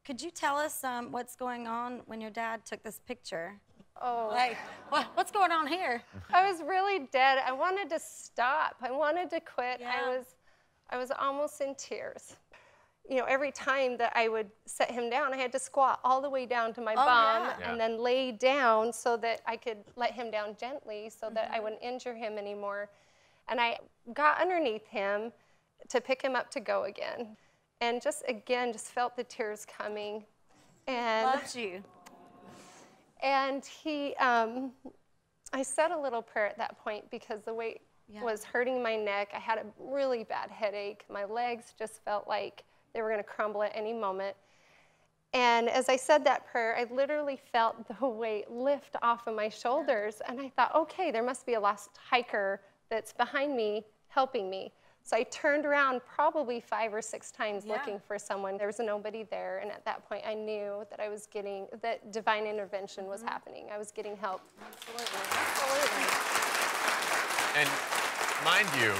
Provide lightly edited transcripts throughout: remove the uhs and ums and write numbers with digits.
Could you tell us what's going on when your dad took this picture? Oh. Like, what's going on here? I was really dead. I wanted to stop. I wanted to quit. Yeah. I was almost in tears. You know, every time that I would set him down, I had to squat all the way down to my bum and then lay down so that I could let him down gently so that I wouldn't injure him anymore. And I got underneath him to pick him up to go again. And just felt the tears coming. And Loves you. And I said a little prayer at that point because the weight was hurting my neck. I had a really bad headache. My legs just felt like they were going to crumble at any moment. And as I said that prayer, I literally felt the weight lift off of my shoulders. And I thought, okay, there must be a lost hiker that's behind me helping me. So I turned around probably 5 or 6 times looking for someone. There was nobody there. And at that point, I knew that that divine intervention was happening. I was getting help. Absolutely. Absolutely. And mind you,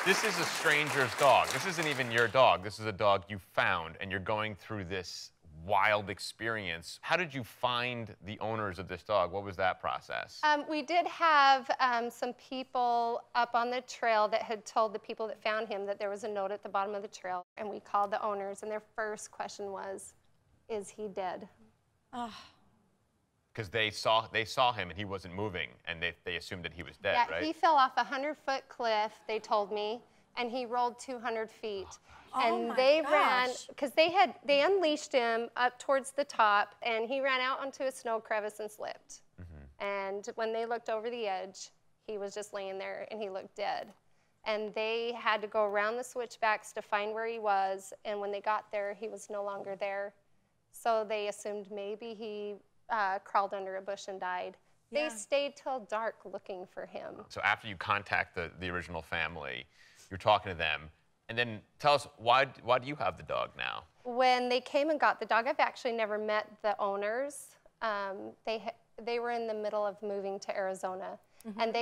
this is a stranger's dog. This isn't even your dog. This is a dog you found, and you're going through this wild experience. How did you find the owners of this dog? What was that process? We did have some people up on the trail that had told the people that found him that there was a note at the bottom of the trail, and we called the owners, and their first question was, is he dead? Oh. Because they saw him and he wasn't moving, and they assumed that he was dead, right? Yeah, he fell off a 100-foot cliff, they told me, and he rolled 200 feet. And they ran, because they unleashed him up towards the top, and he ran out onto a snow crevice and slipped. And when they looked over the edge, he was just laying there, and he looked dead. And they had to go around the switchbacks to find where he was, and when they got there, he was no longer there. So they assumed maybe he crawled under a bush and died. They stayed till dark looking for him. So after you contact the original family, you're talking to them, and then tell us, why do you have the dog now? When they came and got the dog, I've actually never met the owners. They were in the middle of moving to Arizona, and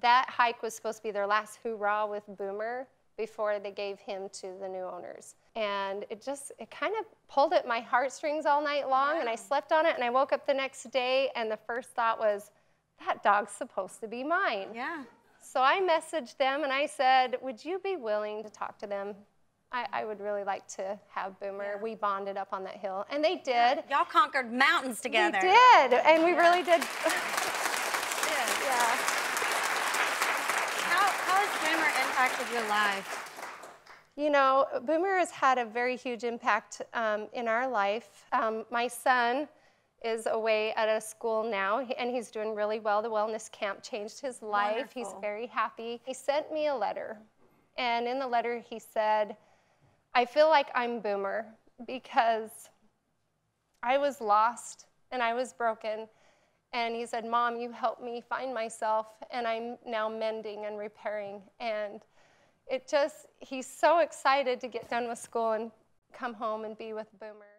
that hike was supposed to be their last hoorah with Boomer before they gave him to the new owners. And it kind of pulled at my heartstrings all night long, and I slept on it, and I woke up the next day, and the first thought was, that dog's supposed to be mine. Yeah. So I messaged them, and I said, would you be willing to talk to them? I would really like to have Boomer. We bonded up on that hill, and they did. Y'all conquered mountains together. We did, and we really did. How has Boomer impacted your life? You know, Boomer has had a very huge impact in our life. My son is away at a school now, and he's doing really well. The wellness camp changed his life. Wonderful. He's very happy. He sent me a letter, and in the letter he said, I feel like I'm Boomer because I was lost and I was broken. And he said, Mom, you helped me find myself, and I'm now mending and repairing. And he's so excited to get done with school and come home and be with Boomer.